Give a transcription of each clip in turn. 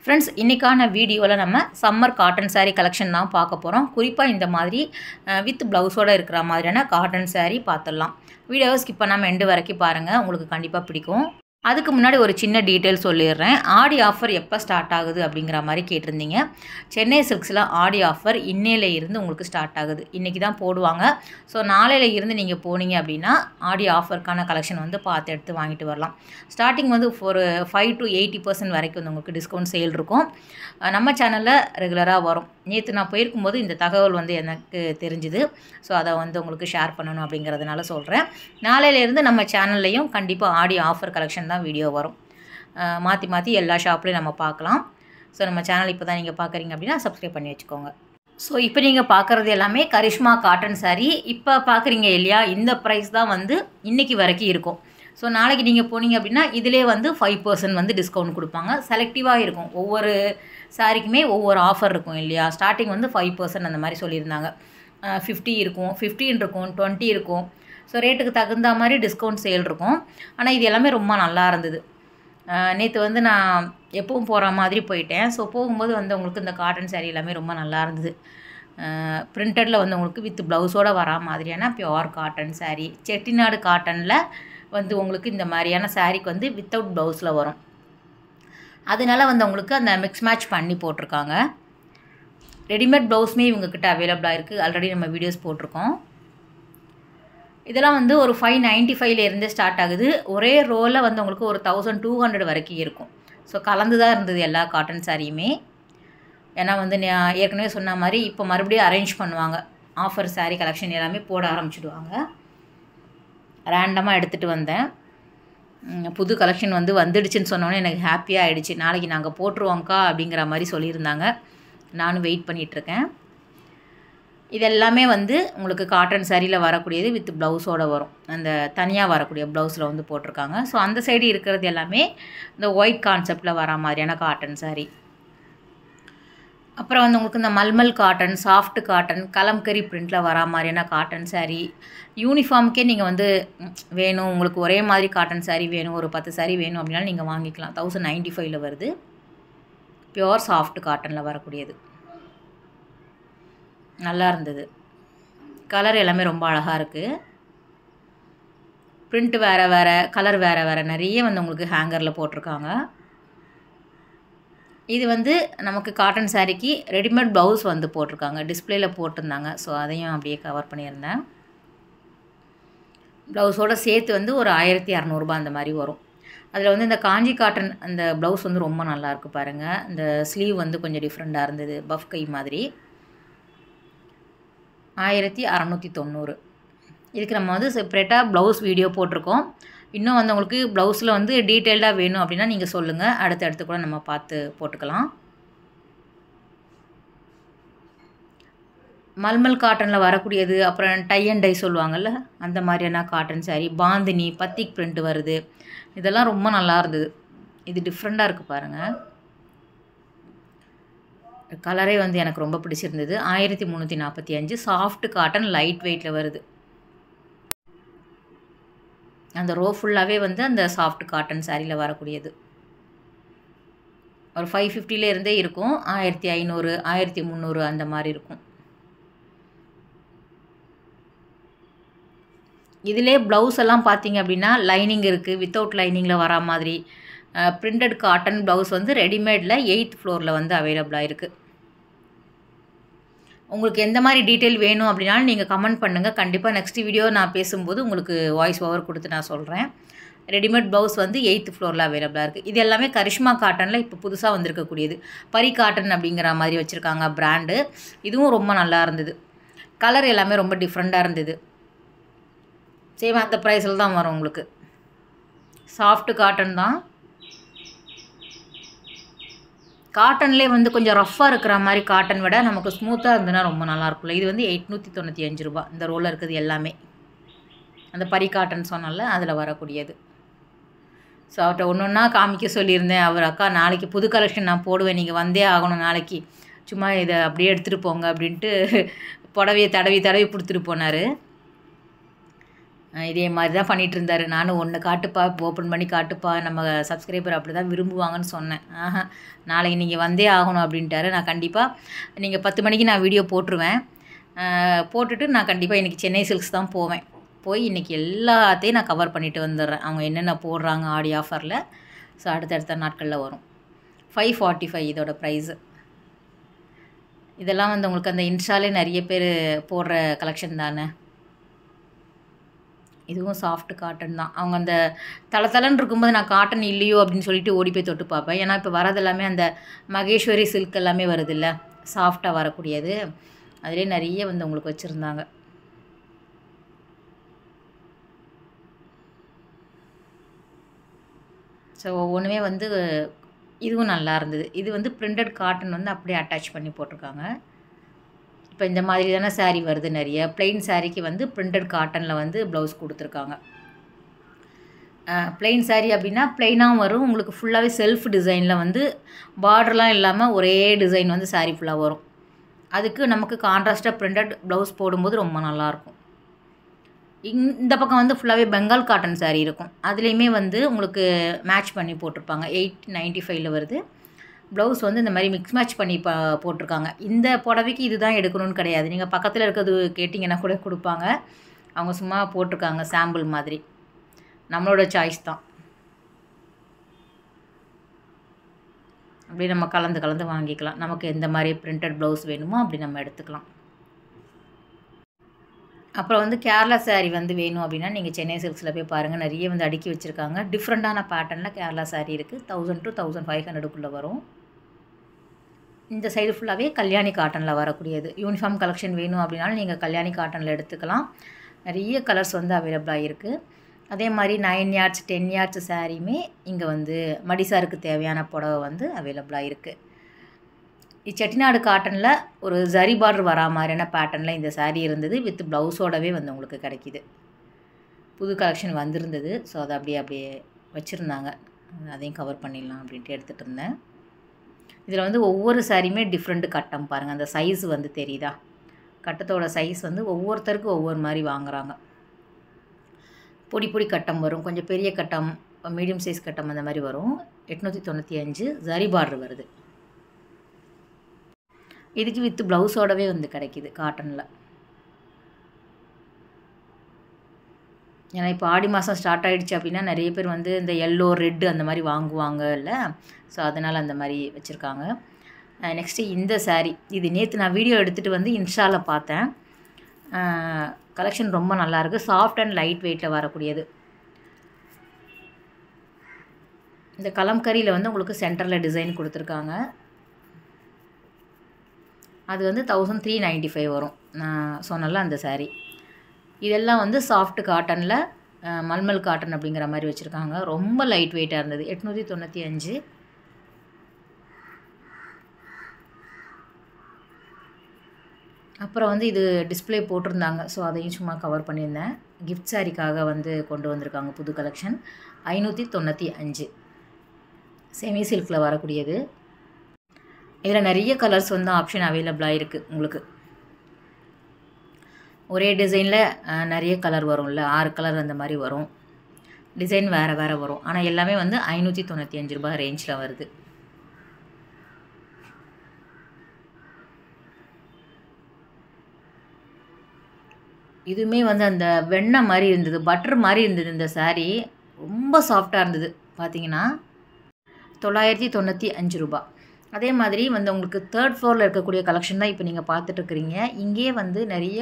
Friends, இன்றைக்கான வீடியோவில் நம்ம சம்மர் காட்டன் சாரீ கலெக்ஷன் தான் பார்க்க போகிறோம். குறிப்பாக இந்த மாதிரி வித் ப்ளவுஸோடு இருக்கிற மாதிரியான காட்டன் சாரீ பார்த்துடலாம். வீடியோவை ஸ்கிப் பண்ணாமல் எண்டு வரைக்கும் பாருங்கள், உங்களுக்கு கண்டிப்பாக பிடிக்கும். அதுக்கு முன்னாடி ஒரு சின்ன டீட்டெயில் சொல்லிடுறேன். ஆடி ஆஃபர் எப்போ ஸ்டார்ட் ஆகுது அப்படிங்கிற மாதிரி கேட்டிருந்தீங்க. சென்னை சில்க்ஸில் ஆடி ஆஃபர் இன்னையில இருந்து உங்களுக்கு ஸ்டார்ட் ஆகுது. இன்றைக்கி தான் போடுவாங்க. ஸோ நாளையில இருந்து நீங்கள் போனீங்க அப்படின்னா ஆடி ஆஃபருக்கான கலெக்ஷன் வந்து பார்த்து எடுத்து வாங்கிட்டு வரலாம். ஸ்டார்டிங் வந்து ஒரு 5 to 80% வரைக்கும் வந்து உங்களுக்கு டிஸ்கவுண்ட் சேல் இருக்கும். நம்ம சேனலில் ரெகுலராக வரும். நேற்று நான் போயிருக்கும்போது இந்த தகவல் வந்து எனக்கு தெரிஞ்சுது. ஸோ அதை வந்து உங்களுக்கு ஷேர் பண்ணணும் அப்படிங்கிறதுனால சொல்கிறேன். நாளையிலேருந்து நம்ம சேனல்லையும் கண்டிப்பாக ஆடி ஆஃபர் கலெக்ஷன் தான் வீடியோ வரும். மாற்றி மாற்றி எல்லா ஷாப்லேயும் நம்ம பார்க்கலாம். ஸோ நம்ம சேனல் இப்போ தான் நீங்கள் பார்க்குறீங்க அப்படின்னா சப்ஸ்கிரைப் பண்ணி வச்சுக்கோங்க. ஸோ இப்போ நீங்கள் பார்க்குறது எல்லாமே கரிஷ்மா காட்டன் சாரீ. இப்போ பார்க்குறீங்க இல்லையா, இந்த ப்ரைஸ் தான் வந்து இன்றைக்கி வரைக்கும் இருக்கும். ஸோ நாளைக்கு நீங்கள் போனீங்க அப்படின்னா இதிலே வந்து 5% வந்து டிஸ்கவுண்ட் கொடுப்பாங்க. செலக்டிவாக இருக்கும். ஒவ்வொரு சாரிக்குமே ஒவ்வொரு ஆஃபர் இருக்கும் இல்லையா. ஸ்டார்டிங் வந்து 5% அந்த மாதிரி சொல்லியிருந்தாங்க. 50 இருக்கும், 15 இருக்கும், 20 இருக்கும். ஸோ ரேட்டுக்கு தகுந்த மாதிரி டிஸ்கவுண்ட் சேல் இருக்கும். ஆனால் இது எல்லாமே ரொம்ப நல்லா இருந்தது. நேற்று வந்து நான் எப்பவும் போகிற மாதிரி போயிட்டேன். ஸோ போகும்போது வந்து உங்களுக்கு இந்த காட்டன் சாரீ எல்லாமே ரொம்ப நல்லா இருந்தது. பிரிண்டடில் வந்து உங்களுக்கு வித் ப்ளவுஸோடு வரா மாதிரியான பியோர் காட்டன் சாரீ. செட்டிநாடு காட்டனில் வந்து உங்களுக்கு இந்த மாதிரியான சாரீக்கு வந்து வித்தவுட் ப்ளவுஸில் வரும். அதனால வந்து உங்களுக்கு அந்த மிக்ஸ் மேட்ச் பண்ணி போட்டிருக்காங்க. ரெடிமேட் ப்ளவுஸுமே இவங்கக்கிட்ட அவைலபிளாக இருக்குது. ஆல்ரெடி நம்ம வீடியோஸ் போட்டிருக்கோம். இதெல்லாம் வந்து ஒரு 595 ஸ்டார்ட் ஆகுது. ஒரே ரோலில் வந்து உங்களுக்கு ஒரு 1200 வரைக்கும் இருக்கும். ஸோ கலந்து தான் இருந்தது எல்லா காட்டன் சாரியுமே. ஏன்னா வந்து நான் ஏற்கனவே சொன்ன மாதிரி இப்போ மறுபடியும் அரேஞ்ச் பண்ணுவாங்க. ஆஃபர் சாரீ கலெக்ஷன் எல்லாமே போட ஆரம்பிச்சுடுவாங்க. ரேண்டமாக எடுத்துகிட்டு வந்தேன். புது கலெக்ஷன் வந்து வந்துடுச்சுன்னு சொன்னோன்னே எனக்கு ஹாப்பியாக ஆகிடுச்சு. நாளைக்கு நாங்கள் போட்டுருவோங்க்கா அப்படிங்கிற மாதிரி சொல்லியிருந்தாங்க. நானும் வெயிட் பண்ணிகிட்ருக்கேன். இதெல்லாமே வந்து உங்களுக்கு காட்டன் சாரியில் வரக்கூடியது வித் ப்ளவுஸோடு வரும். அந்த தனியாக வரக்கூடிய ப்ளவுஸில் வந்து போட்டிருக்காங்க. ஸோ அந்த சைடு இருக்கிறது எல்லாமே இந்த ஒயிட் கான்செப்டில் வர மாதிரியான காட்டன் சாரீ. அப்புறம் வந்து உங்களுக்கு இந்த mulmul cotton, soft cotton, kalamkari பிரிண்டில் வரா மாதிரியான காட்டன் சாரீ. யூனிஃபார்முக்கே நீங்கள் வந்து வேணும், உங்களுக்கு ஒரே மாதிரி காட்டன் சாரீ வேணும், ஒரு 10 சாரீ வேணும் அப்படின்னாலும் நீங்கள் வாங்கிக்கலாம். 1095 வருது. பியோர் சாஃப்ட் காட்டனில் வரக்கூடியது. நல்லா இருந்தது. கலர் எல்லாமே ரொம்ப அழகாக இருக்குது. பிரிண்ட் வேறு வேறு, கலர் வேறு வேறு நிறைய வந்து உங்களுக்கு ஹேங்கரில் போட்டிருக்காங்க. இது வந்து நமக்கு காட்டன் சாரீக்கு ரெடிமேட் ப்ளவுஸ் வந்து போட்டிருக்காங்க. டிஸ்பிளேயில் போட்டிருந்தாங்க. ஸோ அதையும் அப்படியே கவர் பண்ணியிருந்தேன். ப்ளவுஸோடு சேர்த்து வந்து ஒரு 1200 அந்த மாதிரி வரும். அதில் வந்து இந்த காஞ்சி காட்டன் அந்த ப்ளவுஸ் வந்து ரொம்ப நல்லாயிருக்கு பாருங்கள். இந்த ஸ்லீவ் வந்து கொஞ்சம் டிஃப்ரெண்ட்டாக இருந்தது. பஃப் கை மாதிரி. 1690. இதுக்கு நம்ம வந்து செப்ரேட்டாக ப்ளவுஸ் வீடியோ போட்டிருக்கோம். இன்னும் வந்து உங்களுக்கு ப்ளவுஸில் வந்து டீட்டெயில்டாக வேணும் அப்படின்னா நீங்கள் சொல்லுங்கள். அடுத்தடுத்து கூட நம்ம பார்த்து போட்டுக்கலாம். மல்மல் காட்டனில் வரக்கூடியது. அப்புறம் டை அண்ட் டை சொல்லுவாங்கள்ல, அந்த மாதிரியான காட்டன் சாரீ. பாந்தினி, பத்திக் பிரிண்ட் வருது. இதெல்லாம் ரொம்ப நல்லா இருந்தது. இது டிஃப்ரெண்ட்டாக இருக்குது பாருங்கள். கலரே வந்து எனக்கு ரொம்ப பிடிச்சிருந்தது. 1345. சாஃப்ட் காட்டன், லைட் வெயிட்டில் வருது. அந்த ரோ ஃபுல்லாகவே வந்து அந்த சாஃப்ட் காட்டன் சாரியில் வரக்கூடியது. ஒரு 550 இருக்கும். 1500, 1300 அந்த மாதிரி இருக்கும். இதிலே ப்ளவுஸ் எல்லாம் பார்த்தீங்க அப்படின்னா லைனிங் இருக்குது. வித்தவுட் லைனிங்கில் வரா மாதிரி பிரிண்டட் காட்டன் ப்ளவுஸ் வந்து ரெடிமேடில் 8th ஃப்ளோரில் வந்து அவைலபிளாக இருக்குது. உங்களுக்கு எந்த மாதிரி டீட்டெயில் வேணும் அப்படின்னாலும் நீங்கள் கமெண்ட் பண்ணுங்கள். கண்டிப்பாக நெக்ஸ்ட் வீடியோ நான் பேசும்போது உங்களுக்கு வாய்ஸ் ஓவர் கொடுத்து நான் சொல்கிறேன். ரெடிமேட் ப்ளவுஸ் வந்து 8th ஃப்ளோரில் அவைலபிளாக இருக்குது. இது எல்லாமே கரிஷ்மா காட்டனில் இப்போ புதுசாக வந்திருக்கக்கூடியது. பரி காட்டன் அப்படிங்கிற மாதிரி வச்சுருக்காங்க பிராண்டு. இதுவும் ரொம்ப நல்லா இருந்தது. கலர் எல்லாமே ரொம்ப டிஃப்ரெண்ட்டாக இருந்தது. சேம் அந்த ப்ரைஸில் தான் வரும் உங்களுக்கு. சாஃப்ட் காட்டன் தான். காட்டன்லேயே வந்து கொஞ்சம் ரஃப்பாக இருக்கிற மாதிரி காட்டன் விட நமக்கு ஸ்மூத்தாக இருந்ததுன்னா ரொம்ப நல்லாயிருக்கும்ல. இது வந்து 895 ரூபா. இந்த ரோலில் இருக்குது எல்லாமே. அந்த பரி காட்டன் சொன்னால அதில் வரக்கூடியது. ஸோ அவர்கிட்ட ஒன்று ஒன்றா காமிக்க சொல்லியிருந்தேன். அவர் அக்கா நாளைக்கு புது கலெக்ஷன் நான் போடுவேன், நீங்கள் வந்தே ஆகணும் நாளைக்கு, சும்மா இதை அப்படியே எடுத்துகிட்டு போங்க அப்படின்ட்டு புடவையை தடவி தடவி கொடுத்துட்டு போனார். இதே மாதிரி தான் பண்ணிகிட்டு இருந்தார். நானும் ஒன்று காட்டுப்பா, ஓப்பன் பண்ணி காட்டுப்பா, நம்ம சப்ஸ்கிரைபர் அப்படி தான் விரும்புவாங்கன்னு சொன்னேன். நாளைக்கு நீங்கள் வந்தே ஆகணும் அப்படின்ட்டாரு. நான் கண்டிப்பாக நீங்கள் 10 மணிக்கு நான் வீடியோ போட்டுருவேன். போட்டுட்டு நான் கண்டிப்பாக இன்றைக்கி சென்னை சில்க்ஸ் தான் போவேன். போய் இன்றைக்கி எல்லாத்தையும் நான் கவர் பண்ணிவிட்டு வந்துடுறேன். அவங்க என்னென்ன போடுறாங்க ஆடி ஆஃபரில். ஸோ அடுத்தடுத்த நாட்களில் வரும். 545 இதோட ப்ரைஸு. இதெல்லாம் வந்து உங்களுக்கு அந்த இன்ஸ்டாலே நிறைய பேர் போடுற கலெக்ஷன் தானே. இதுவும் சாஃப்ட் காட்டன் தான். அவங்க அந்த தளன்னு இருக்கும்போது நான் காட்டன் இல்லையோ அப்படின்னு சொல்லிட்டு ஓடி போய் தொட்டு பார்ப்பேன். ஏன்னா இப்போ வரது எல்லாமே அந்த மகேஸ்வரி சில்க் எல்லாமே வருது இல்லை, சாஃப்டாக வரக்கூடியது. அதிலே நிறைய வந்து உங்களுக்கு வச்சுருந்தாங்க. ஸோ ஒவ்வொன்றுமே வந்து இதுவும் நல்லா இருந்தது. இது வந்து பிரிண்டட் காட்டன் வந்து அப்படியே அட்டாச் பண்ணி போட்டிருக்காங்க. இப்போ இந்த மாதிரி தானே சாரீ வருது நிறைய. பிளெயின் சாரீக்கு வந்து பிரிண்டட் காட்டனில் வந்து ப்ளவுஸ் கொடுத்துருக்காங்க. பிளெயின் சாரீ அப்படின்னா பிளெயினாகவும் வரும், உங்களுக்கு ஃபுல்லாகவே செல்ஃப் டிசைனில் வந்து பார்டர்லாம் இல்லாமல் ஒரே டிசைன் வந்து சாரீ ஃபுல்லாக வரும். அதுக்கு நமக்கு கான்ட்ராஸ்ட்டாக பிரிண்டட் ப்ளவுஸ் போடும்போது ரொம்ப நல்லாயிருக்கும். இந்த பக்கம் வந்து ஃபுல்லாகவே பெங்கால் காட்டன் சாரீ இருக்கும். அதுலேயுமே வந்து உங்களுக்கு மேட்ச் பண்ணி போட்டிருப்பாங்க. 895 வருது. ப்ளவுஸ் வந்து இந்த மாதிரி மிக்ஸ் மேட்ச் பண்ணி போட்டிருக்காங்க. இந்த புடவைக்கு இதுதான் எடுக்கணும்னு கிடையாது. நீங்கள் பக்கத்தில் இருக்கிறது கேட்டிங்கன்னா கூட கொடுப்பாங்க. அவங்க சும்மா போட்டிருக்காங்க சாம்பிள் மாதிரி. நம்மளோட சாய்ஸ் தான். அப்படி நம்ம கலந்து வாங்கிக்கலாம். நமக்கு எந்த மாதிரி பிரிண்டட் ப்ளவுஸ் வேணுமோ அப்படி நம்ம எடுத்துக்கலாம். அப்புறம் வந்து கேரளா சாரீ வந்து வேணும் அப்படின்னா நீங்கள் சென்னை சில்க்ஸில் போய் பாருங்கள். நிறைய வந்து அடுக்கி வச்சுருக்காங்க. டிஃப்ரெண்ட்டான பேட்டர்னில் கேரளா சாரீ இருக்குது. 1000 to 1500 வரும். இந்த சைடு ஃபுல்லாகவே கல்யாணி காட்டனில் வரக்கூடியது. யூனிஃபார்ம் கலெக்ஷன் வேணும் அப்படின்னாலும் நீங்கள் கல்யாணி காட்டனில் எடுத்துக்கலாம். நிறைய கலர்ஸ் வந்து அவைலபிளாக இருக்குது. அதே மாதிரி 9 yards 10 yards சாரியுமே இங்கே வந்து மடிசாருக்கு தேவையான புடவை வந்து அவைலபிளாக இருக்குது. செட்டிநாடு காட்டனில் ஒரு ஜரி பார்டர் வரா மாதிரியான பேட்டர்னில் இந்த சாரீ இருந்தது. வித் ப்ளவுஸோடவே வந்து உங்களுக்கு கிடைக்கிது. புது கலெக்ஷன் வந்திருந்தது. ஸோ அதை அப்படியே வச்சுருந்தாங்க. அதையும் கவர் பண்ணிடலாம் அப்படின்ட்டு எடுத்துகிட்டு இருந்தேன். இதில் வந்து ஒவ்வொரு சாரியுமே டிஃப்ரெண்ட் கட்டம் பாருங்கள். அந்த சைஸ் வந்து தெரியுதா? கட்டத்தோட சைஸ் வந்து ஒவ்வொருத்தருக்கும் ஒவ்வொரு மாதிரி வாங்குகிறாங்க. பொடி கட்டம் வரும், கொஞ்சம் பெரிய கட்டம், மீடியம் சைஸ் கட்டம் அந்த மாதிரி வரும். 895 ஜரி பார்டர் வருது. இதுக்கு வித் ப்ளவுஸோடவே வந்து கிடைக்கிது காட்டனில். ஏன்னா இப்போ ஆடி மாதம் ஸ்டார்ட் ஆகிடுச்சு அப்படின்னா நிறைய பேர் வந்து இந்த எல்லோ ரெட்டு அந்த மாதிரி வாங்குவாங்க இல்லை. ஸோ அதனால் அந்த மாதிரி வச்சுருக்காங்க. நெக்ஸ்ட்டு இந்த சாரீ, இது நேற்று நான் வீடியோ எடுத்துகிட்டு வந்து இன்ஸ்டாவில் பார்த்தேன். கலெக்ஷன் ரொம்ப நல்லாயிருக்கு. சாஃப்ட் அண்ட் லைட் வெயிட்டில் வரக்கூடியது. இந்த கலம்கரியில் வந்து உங்களுக்கு சென்டரில் டிசைன் கொடுத்துருக்காங்க. அது வந்து 1395 வரும். நான் சொன்னல அந்த சாரீ. இதெல்லாம் வந்து சாஃப்ட் காட்டனில் மல்மல் காட்டன் அப்படிங்கிற மாதிரி வச்சுருக்காங்க. ரொம்ப லைட் வெயிட்டாக இருந்தது. 895. அப்புறம் வந்து இது டிஸ்பிளே போட்டிருந்தாங்க. ஸோ அதையும் சும்மா கவர் பண்ணியிருந்தேன். கிஃப்ட் சாரிக்காக வந்து கொண்டு வந்திருக்காங்க புது கலெக்ஷன். 595 செமி சில்கில் வரக்கூடியது. இதில் நிறைய கலர்ஸ் வந்து ஆப்ஷன் அவைலபிளாக இருக்குது. உங்களுக்கு ஒரே டிசைனில் நிறைய கலர் வரும்ல, 6 கலர் அந்த மாதிரி வரும். டிசைன் வேறு வரும். ஆனால் எல்லாமே வந்து 595 ரூபாய் ரேஞ்சில் வருது. இதுவுமே வந்து அந்த வெண்ணெய் மாதிரி இருந்தது, பட்டர் மாதிரி இருந்தது. இந்த சாரீ ரொம்ப சாஃப்டாக இருந்தது. பார்த்தீங்கன்னா 995 ரூபாய். அதே மாதிரி வந்து உங்களுக்கு 3rd ஃப்ளோரில் இருக்கக்கூடிய கலெக்ஷன் தான் இப்போ நீங்கள் பார்த்துட்ருக்குறீங்க. இங்கேயே வந்து நிறைய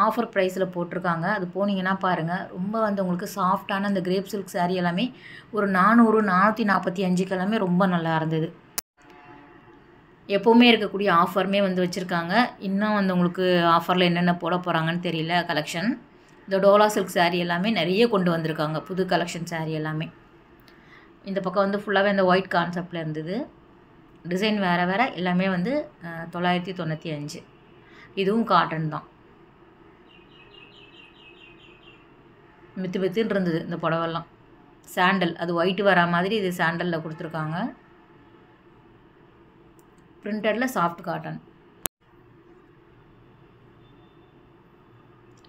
ஆஃபர் ப்ரைஸில் போட்டிருக்காங்க. அது போனீங்கன்னா பாருங்கள். ரொம்ப வந்து உங்களுக்கு சாஃப்டான அந்த கிரேப் சில்க் சாரீ எல்லாமே ஒரு 400 445 எல்லாமே ரொம்ப நல்லா இருந்தது. எப்போவுமே இருக்கக்கூடிய ஆஃபருமே வந்து வச்சுருக்காங்க. இன்னும் வந்து உங்களுக்கு ஆஃபரில் என்னென்ன போட போகிறாங்கன்னு தெரியல கலெக்ஷன். இந்த டோலா சில்க் சாரீ எல்லாமே நிறைய கொண்டு வந்திருக்காங்க. புது கலெக்ஷன் சாரீ எல்லாமே. இந்த பக்கம் வந்து ஃபுல்லாகவே அந்த ஒயிட் கான்செப்டில் இருந்தது. டிசைன் வேறு எல்லாமே வந்து 995. இதுவும் காட்டன் தான். மெத்துன்னு இருந்தது இந்த புடவெல்லாம். சாண்டல், அது ஒயிட் வரா மாதிரி இது சாண்டலில் கொடுத்துருக்காங்க. பிரிண்டடில் சாஃப்ட் காட்டன்.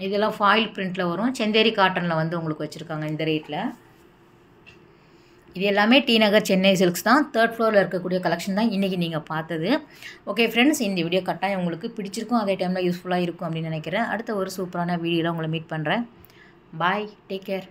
இதெல்லாம் ஃபாயில் பிரிண்ட்டில் வரும். செந்தேரி காட்டனில் வந்து உங்களுக்கு வச்சுருக்காங்க இந்த ரேட்டில். இது எல்லாமே டி நகர் சென்னை சில்க்ஸ் தான். 3rd ஃப்ளோரில் இருக்கக்கூடிய கலெக்ஷன் தான் இன்றைக்கி நீங்கள் பார்த்தது. ஓகே ஃப்ரெண்ட்ஸ், இந்த வீடியோ கட்டாயம் உங்களுக்கு பிடிச்சிருக்கும், அதே டைமில் யூஸ்ஃபுல்லாக இருக்கும் அப்படின்னு நினைக்கிறேன். அடுத்த ஒரு சூப்பரான வீடியோவில் உங்களை மீட் பண்ணுறேன். பாய், டேக் கேர்.